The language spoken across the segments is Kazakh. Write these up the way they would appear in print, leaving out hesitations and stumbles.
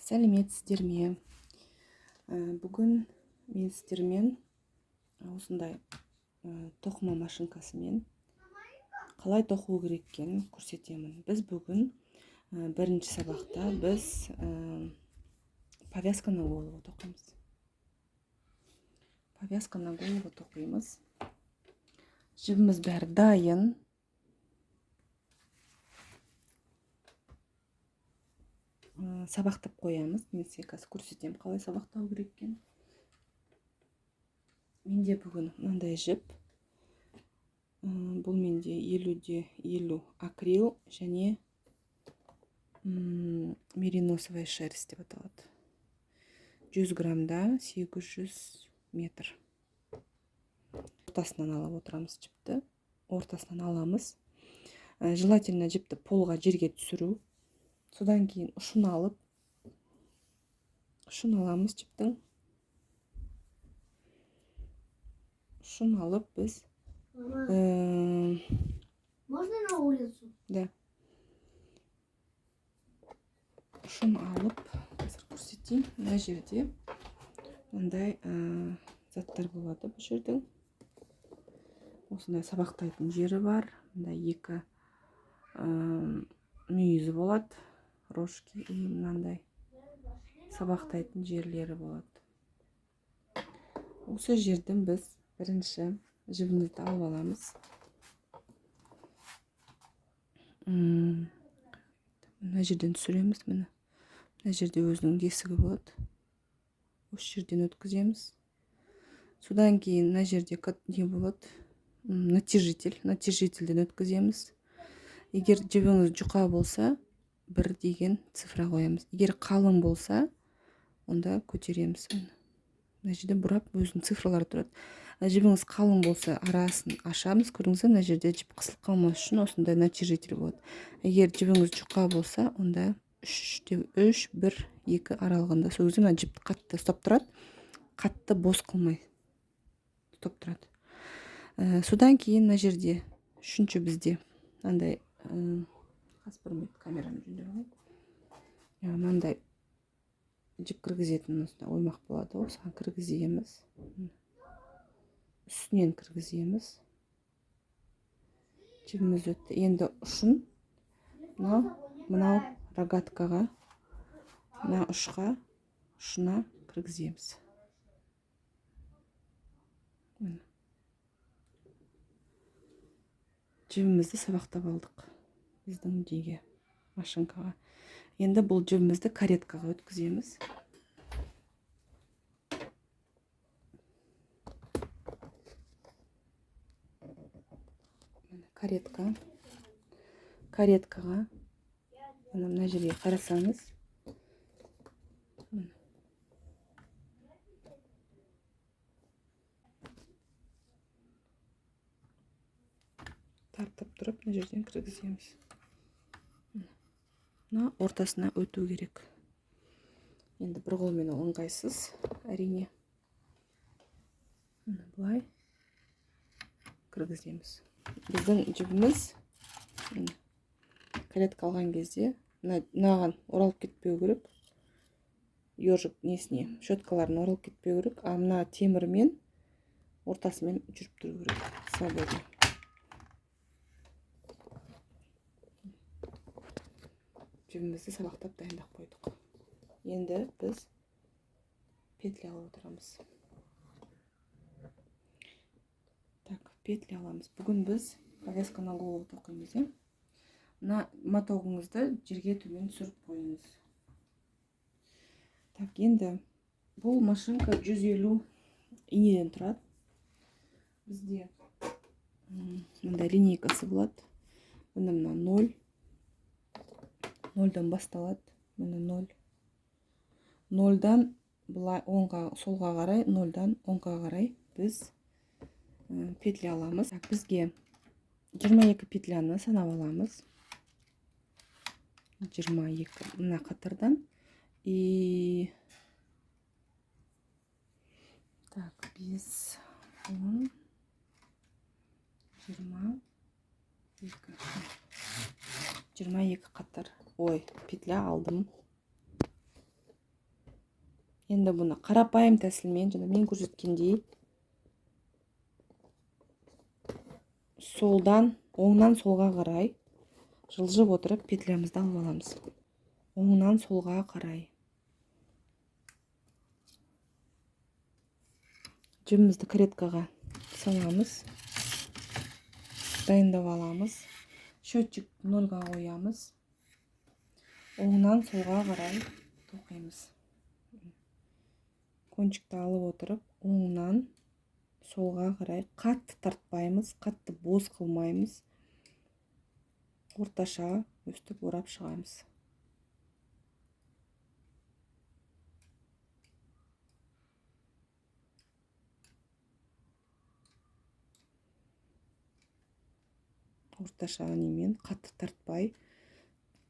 Сәлеметсіздер ме? Бүгін мен сіздермен осындай тоқыма машинкасымен қалай тоқу керек екенін көрсетемін. Біз бүгін бірінші сабақта біз повязка на голову тоқимыз. Повязка на голову тоқимыз. Жібіміз бәрі дайын. Сабақтап қоямыз. Мен сізге қазір көрсетемін қалай сабақтау керек екенін. Менде бүгін мынандай жіп. Бұл менде 50-де 50 акрил және мериносовая шерсть деп аталады. 100 граммда 800 метр. Ортасынан алып отырамыз жіпті. Ортасынан аламыз. Желательно жіпті полға жерге түсіру. Содан кейін ұшын аламыз жіптің. Ұшын алып біз... Можно на улицу? Да. Ұшын алып, қазір көрсетейін. Мына жерде мындай заттар болады бұл жердің. Осындай сабақтайтын жері бар. Мындай екі мүйізі болады. Рожки и мынандай сабақтайтын жерлері болады. Осы жерден біз бірінші жібімізді алып аламыз. Мына жерден түсіреміз. Мына жерде өзінің тесігі болады. Осы жерден өткіземіз. Содан кейін мына жерде не болады? Натяжительден өткіземіз. Егер жібіңіз жұқа болса, 1 деген цифра қоямыз. Егер қалың болса, онда көтереміз. Мына жерде бұрап өзінің цифралары тұрады. Жібіңіз қалың болса, арасын ашамыз. Көріңіздер, мына жерде жіп қысылып қалмас үшін осындай натяжитель болады. Егер жібіңіз жұқа болса, онда 3, 1, 2 аралығында. Сол кезде мына жіпті қатты ұстап тұрады. Қатты бос қылмай ұстап тұрады. Содан кейін мына жерде үшінші бізде мынандай камераны жөндеп алайын. Мынандай жіп кіргізетін оймақ болады. Осыған кіргіземіз. Үстінен кіргіземіз. Жібіміз өтті. Енді ұшын мынау рогаткаға, мына ұшына кіргіземіз. Жібімізді сабақтап алдық. Біздің деге машинкаға. Енді бұл жібімізді кареткаға өткіземіз. Кареткаға мына жерге қарасаңыз, тартып тұрып, мына жерден кіргіземіз. Мына ортасына өту керек. Енді бір қолмен ыңғайсыз, әрине. Бұлай кіргіземіз. Біздің жібіміз каретка алған кезде мынаған оралып кетпеу керек. Ежик несіне, щеткаларын оралып кетпеу керек. А мына темірмен ортасымен жүріп тұру керек. Свободно. Жібімізді сабақтап дайындап қойдық. Енді біз петля алып отырамыз. Так, петля аламыз. Бүгін біз повязка на голову тоқимыз. Мына мотоғыңызды жерге төмен түсіріп қойыңыз. Так, енді бұл машинка 150 инеден тұрады. Бізде мындай линейкасы болады. Мына 0. 0-дан басталады. Мына 0. 0-дан солға қарай, 0-дан 10-ға қарай біз петля аламыз. Бізге 22 петляны санап аламыз. 22 мына қатардан. И 5, 10, 22 қатар. Ой, петля алдым. Енді бұны қарапайым тәсілмен, жаңа мен көрсеткендей, оңнан солға қарай жылжып отырып петлямызды алып аламыз. Оңнан солға қарай. Жібімізді кареткаға саламыз. Дайындап аламыз. Счетчик 0-ға қоямыз. Оңнан солға қарай тоқимыз. Кончикті алып отырып, оңнан солға қарай қатты тартпаймыз, қатты бос қылмаймыз. Орташа өстіп орап шығамыз. Орташа немен қатты тартпай.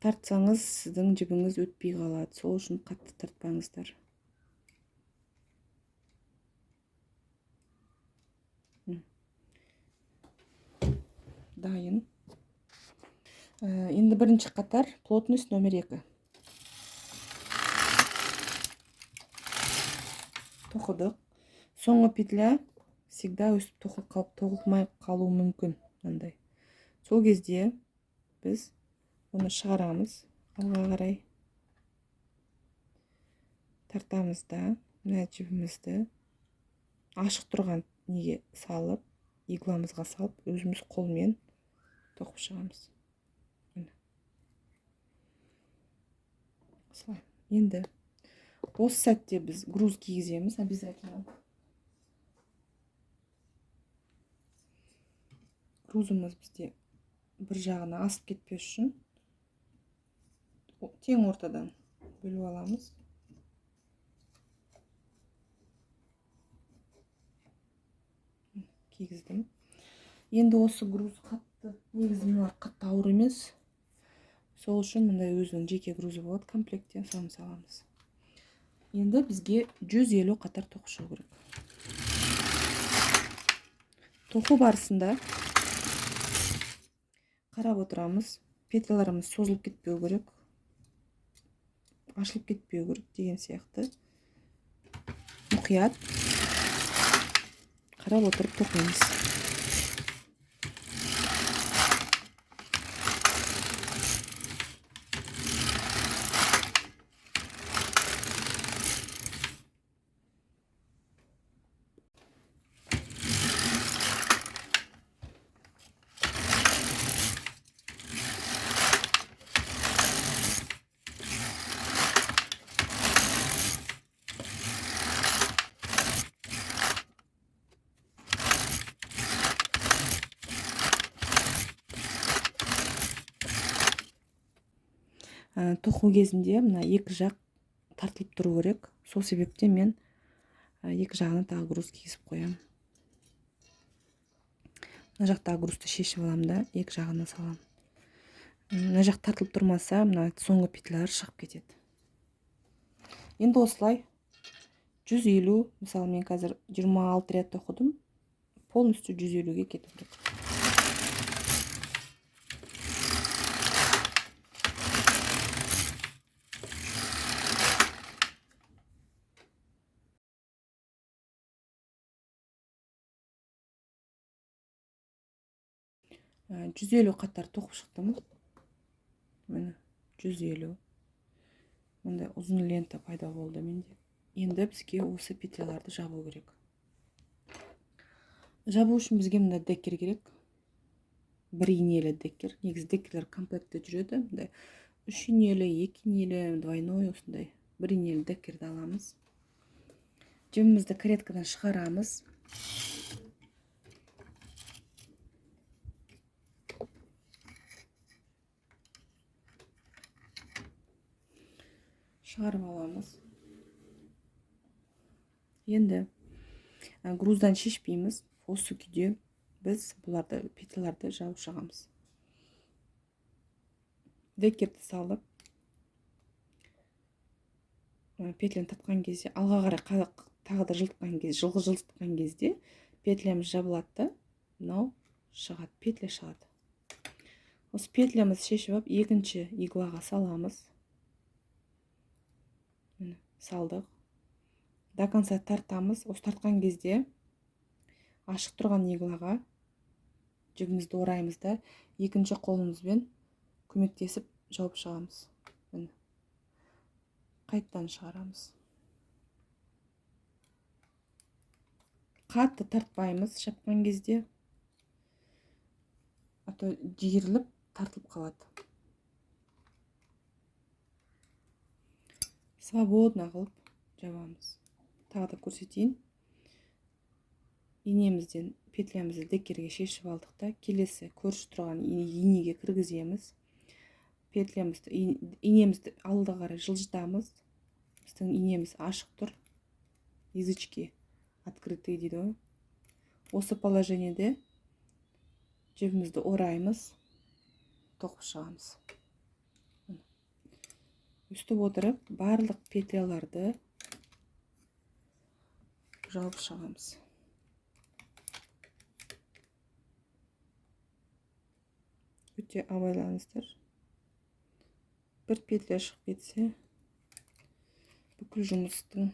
Тартсаңыз, сіздің жібіңіз өтпей қалады. Сол үшін қатты тартпаңыздар. Дайын. Енді бірінші қатар плотность номер 2. Тоқыдық. Соңғы петля всегда өстіп тоқылмай қалуы мүмкін. Мынандай. Сол кезде біз оны шығарамыз алға қарай. Тартамыз да, мына жібімізді ашық тұрған неге салып, игламызға салып, өзіміз қолмен тоқып шығамыз. Енді осы сәтте біз груз кигіземіз обязательно. Грузымыз бізде бір жағына асып кетпес үшін тең ортадан бөліп аламыз. Кигіздім. Енді осы груз қатты, негізі мыналар қатты ауыр емес. Сол үшін мындай өзінің жеке грузы болады комплектте, соны саламыз. Енді бізге 150 қатар тоқып шығу керек. Тоқу барысында қарап отырамыз. Петляларымыз созылып кетпеу керек, ашылып кетпеу керек деген сияқты. Мұқият қарап отырып тоқимыз. Тоқу кезінде мына екі жақ тартылып тұру керек. Сол себептен мен екі жағына тағы груз кигізіп қоямын. Мына жақтағы грузды шешіп аламын да, екі жағына салам. Мына жақ тартылып тұрмаса, мына соңғы петлялар шығып кетеді. Енді осылай 150, мысалы мен қазір 26 ряд тоқыдым, полностью 150-ге кету керек. Жүз елу қатар тоқып шықтым. Міне 150. Мындай ұзын лента пайда болды менде. Енді бізге осы петляларды жабу керек. Жабу үшін бізге мында деккер керек. Бір инелі деккер. Негізі деккерлер комплектте жүреді. Мындай 3 инелі, 2 инелі, двойной осындай. Бір инелі деккерді аламыз. Жібімізді кареткадан шығарамыз. Шығарып аламыз. Енді груздан шешпейміз. Осы күйде біз бұларды петляларды жауып шығамыз. Деккерді салып, петляны тартқан кезде, алға қарай тағы да жылтқан кезде петлямыз жабылады, мынау шығады, петля шығады. Осы петлямыз шешіп алып, екінші иглаға саламыз. Салдық. до конца тартамыз. Осы тартқан кезде ашық тұрған иглаға жібімізді ораймыз да екінші қолымызбен көмектесіп жауып шығамыз. Міне. Қайттан шығарамыз. Қатты тартпаймыз шапқан кезде, а то жиырылып тартылып қалады. Свободно қылып жабамыз. Тағы да көрсетейін. Инемізден петлямызды декерге шешіп алдық та, келесі көрші тұрған инеге кіргіземіз. Петлямызды, инемізді алға қарай жылжытамыз. Біздің инеміз ашық тұр. Язычки открытые дейді ғой. Осы положениеде жібімізді ораймыз, тоқып шығамыз. Үстіп отырып, барлық петляларды жауып шығамыз. Өте абайлаңыздар. Бір петля шығып кетсе, бүкіл жұмыстың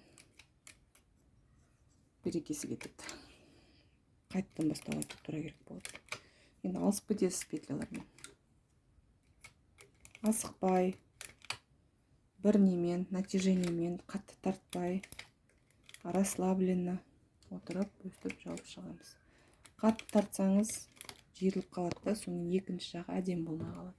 берекесі кетеді. Қайттан бастауға тура керек болады. Енді алысып кетесіз петлялармен. Асықпай, бір немен, натяжениемен, қатты тартпай, расслабленно отырып, өстіп жауып шығамыз. Қатты тартсаңыз, жиырылып қалады да, соның екінші жағы әдемі болмай қалады.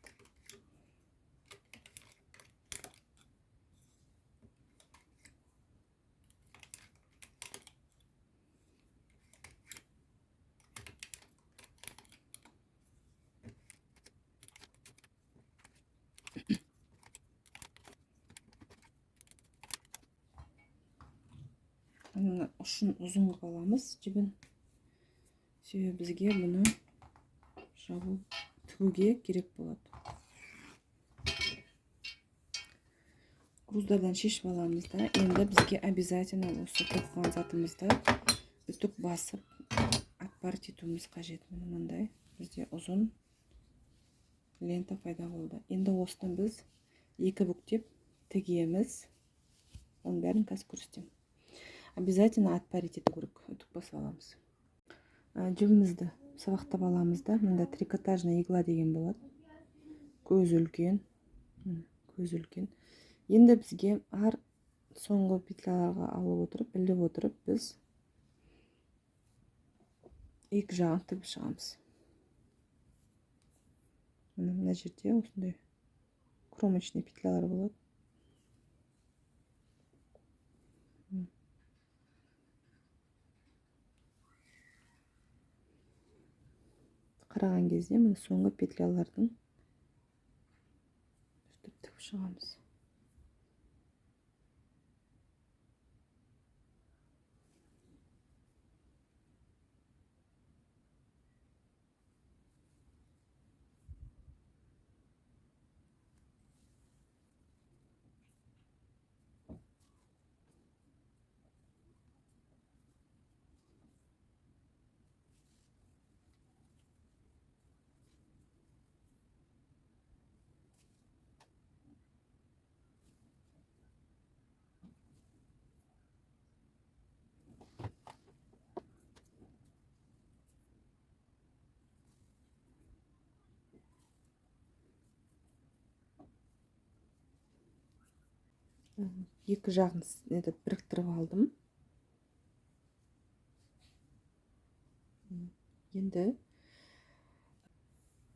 Ұшын ұзын қылып аламыз жібін. Себебі бізге бұны жабу тігуге керек болады. Груздардан шешіп аламыз да, енді бізге обязательно осы тоқыған затымызды үтік басып отпарить етуіміз қажет. Мынандай бізде ұзын лента пайда болды. Енді осыны біз екі бүктеп тігеміз. Оның бәрін қазір көрсетемін. Обязательно отпарить ету керек. Үтік басып аламыз. Жібімізді сабақтап аламыз да, мында трикотажный игла деген болады. Көз үлкен. Көз үлкен. Енді бізге ар соңғы петляларға алып отырып, іліп отырып, біз екі жағын тігіп шығамыз. Мына жерде осындай кромочный петлялар болады. Қараған кезде мына соңғы петлялардың үстіп тігіп шығамыз. Екі жағын біріктіріп алдым. Енді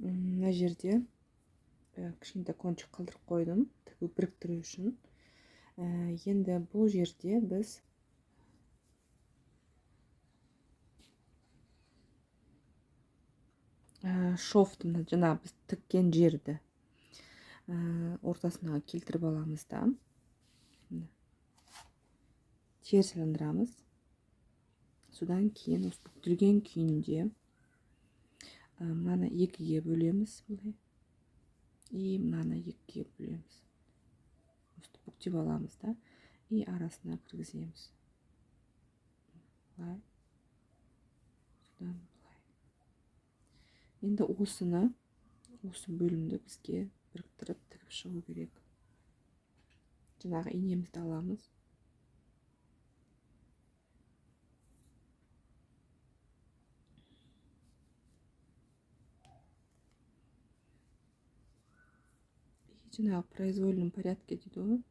мына жерде кішкентай кончик қалдырып қойдым, тігу біріктіру үшін. Енді бұл жерде біз шовтың жаңа біз тіккен жерді ортасына келтіріп аламыз да. Теріс іліндірамыз. Содан кейін осы бүктірген күйінде мынаны екіге бөлеміз былай. И мынаны екіге бөлеміз. Осы бүктеп аламыз да. И арасына кіргіземіз. Былай. Содан былай. Енді осы бөлімді бізге біріктіріп тігіп шығу керек. Жаңағы инемізді аламыз. жаңағы в произвольном порядке дейді ғой,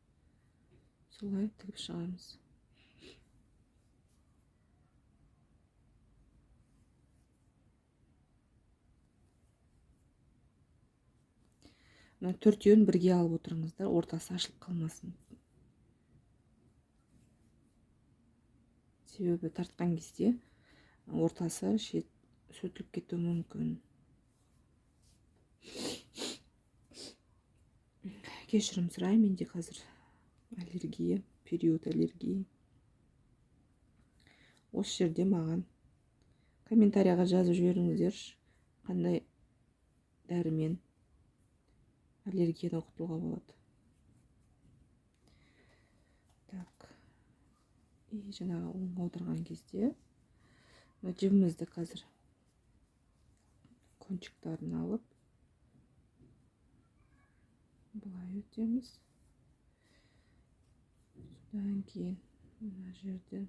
солай тігіп шығамыз. Мына төртеуін бірге алып отырыңыздар, ортасы ашылып қалмасын. Себебі тартқан кезде ортасы сөтіліп кетуі мүмкін. Кешірім сұраймын, менде қазір аллергия, период аллергии. Осы жерде маған комментарияға жазып жіберіңіздерші, қандай дәрімен аллергиядан құтылуға болады. Так, и жаңағы оңға отырған кезде жібімізді қазір кончиктарын алып былай өтеміз. Содан кейін мына жерден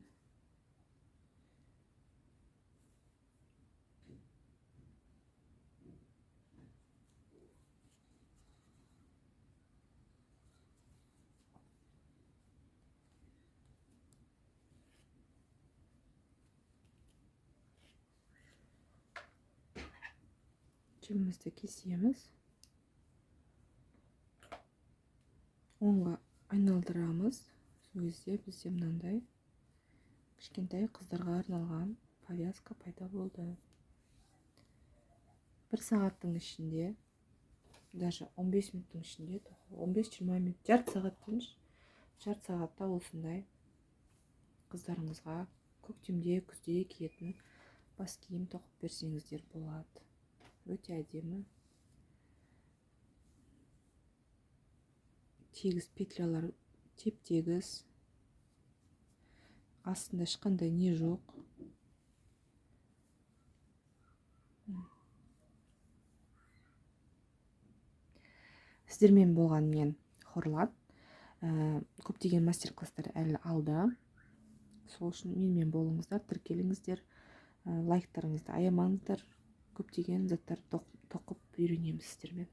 жібімізді кесеміз. Оңға айналдырамыз. Сол кезде бізде мынандай кішкентай қыздарға арналған повязка пайда болды. 1 сағаттың ішінде, даже 15 минуттың ішінде, 15-20 минут, жарты сағатта осындай қыздарыңызға көктемде, күзде киетін бас киім тоқып берсеңіздер болады. Өте әдемі. Тегіс петлялар теп-тегіс. Астында ешқандай не жоқ. Сіздермен болған мен Хорлат. Көптеген мастер-класстар әлі алда. Сол үшін менімен болыңыздар, тіркеліңіздер, лайктарыңызды аямаңыздар. Көптеген заттар тоқып үйренеміз сіздермен.